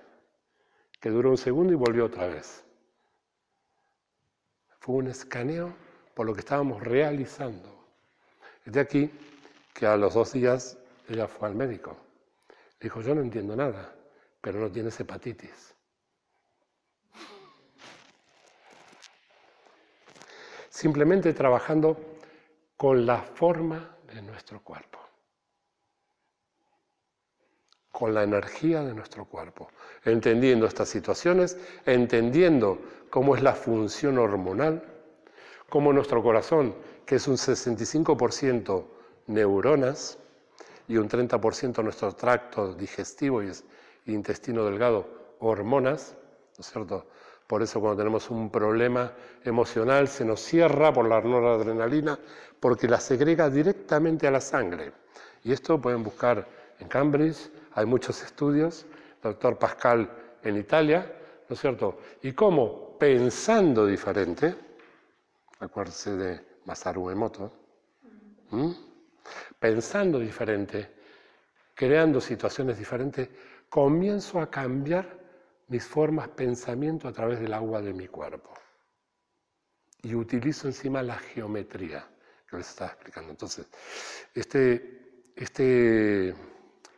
que duró un segundo y volvió otra vez. Fue un escaneo por lo que estábamos realizando. Es de aquí que a los 2 días ella fue al médico. Le dijo, yo no entiendo nada, pero no tienes hepatitis. Simplemente trabajando con la forma de nuestro cuerpo. con la energía de nuestro cuerpo, entendiendo estas situaciones, entendiendo cómo es la función hormonal, cómo nuestro corazón, que es un 65% neuronas y un 30% nuestro tracto digestivo y intestino delgado, hormonas, ¿no es cierto? Por eso cuando tenemos un problema emocional se nos cierra por la noradrenalina porque la segrega directamente a la sangre. Y esto pueden buscar en Cambridge, hay muchos estudios, doctor Pascal en Italia, ¿no es cierto? Y cómo pensando diferente, acuérdense de Masaru Emoto, pensando diferente, creando situaciones diferentes, comienzo a cambiar mis formas de pensamiento a través del agua de mi cuerpo. Y utilizo encima la geometría que les estaba explicando. Entonces, este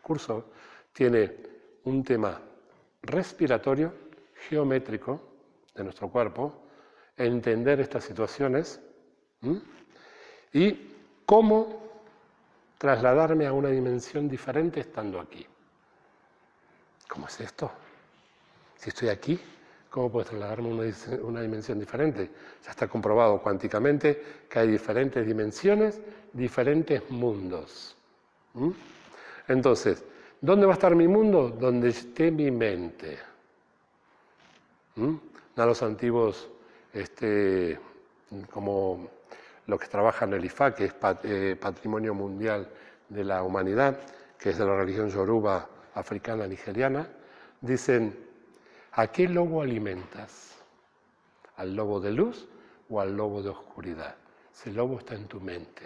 curso tiene un tema respiratorio, geométrico de nuestro cuerpo, entender estas situaciones y cómo trasladarme a una dimensión diferente estando aquí. ¿Cómo es esto? Si estoy aquí, ¿cómo puedo trasladarme a una dimensión diferente? Ya está comprobado cuánticamente que hay diferentes dimensiones, diferentes mundos. Entonces, ¿dónde va a estar mi mundo? Donde esté mi mente. A los antiguos, como los que trabajan en el IFA, que es Patrimonio Mundial de la Humanidad, que es de la religión yoruba africana nigeriana, dicen, ¿a qué lobo alimentas? ¿Al lobo de luz o al lobo de oscuridad? Ese lobo está en tu mente,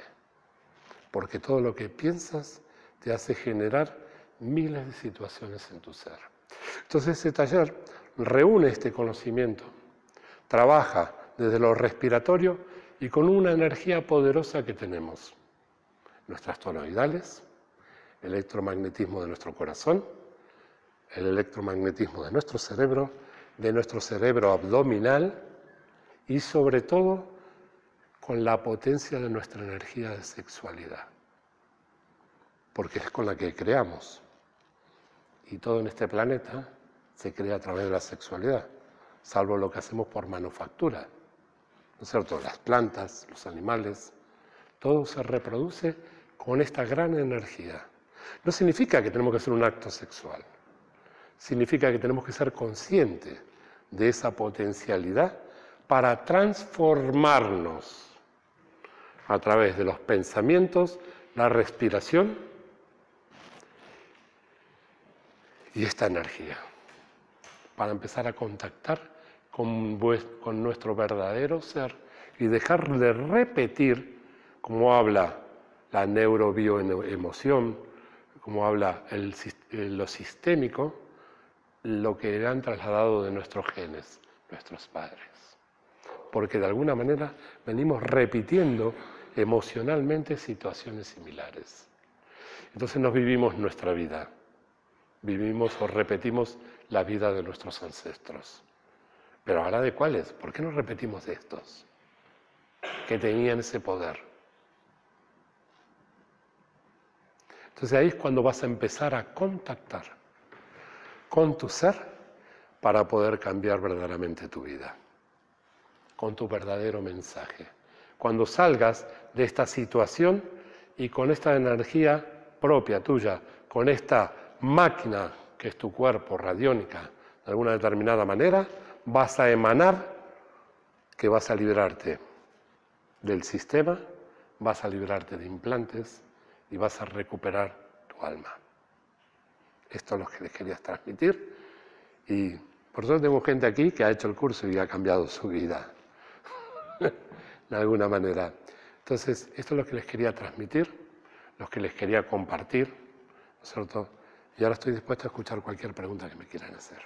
porque todo lo que piensas te hace generar miles de situaciones en tu ser. Entonces este taller reúne este conocimiento, trabaja desde lo respiratorio y con una energía poderosa que tenemos. Nuestras toroidales, el electromagnetismo de nuestro corazón, el electromagnetismo de nuestro cerebro abdominal y sobre todo con la potencia de nuestra energía de sexualidad, porque es con la que creamos. Y todo en este planeta se crea a través de la sexualidad, salvo lo que hacemos por manufactura, ¿no es cierto? Las plantas, los animales, todo se reproduce con esta gran energía. No significa que tenemos que hacer un acto sexual, significa que tenemos que ser conscientes de esa potencialidad para transformarnos a través de los pensamientos, la respiración y esta energía, para empezar a contactar con nuestro verdadero ser y dejar de repetir, como habla la neurobioemoción, como habla lo sistémico, lo que han trasladado de nuestros genes, nuestros padres. Porque de alguna manera venimos repitiendo emocionalmente situaciones similares. Entonces nos vivimos nuestra vida. Vivimos o repetimos la vida de nuestros ancestros. Pero ahora ¿de cuáles? ¿Por qué no repetimos de estos? Que tenían ese poder. Entonces ahí es cuando vas a empezar a contactar con tu ser para poder cambiar verdaderamente tu vida, con tu verdadero mensaje. Cuando salgas de esta situación y con esta energía propia tuya, con esta máquina que es tu cuerpo radiónica, de alguna determinada manera, vas a emanar que vas a liberarte del sistema, vas a liberarte de implantes y vas a recuperar tu alma. Esto es lo que les quería transmitir y por eso tengo gente aquí que ha hecho el curso y ha cambiado su vida de alguna manera. Entonces, esto es lo que les quería transmitir, lo que les quería compartir, ¿no es cierto? Y ahora estoy dispuesto a escuchar cualquier pregunta que me quieran hacer.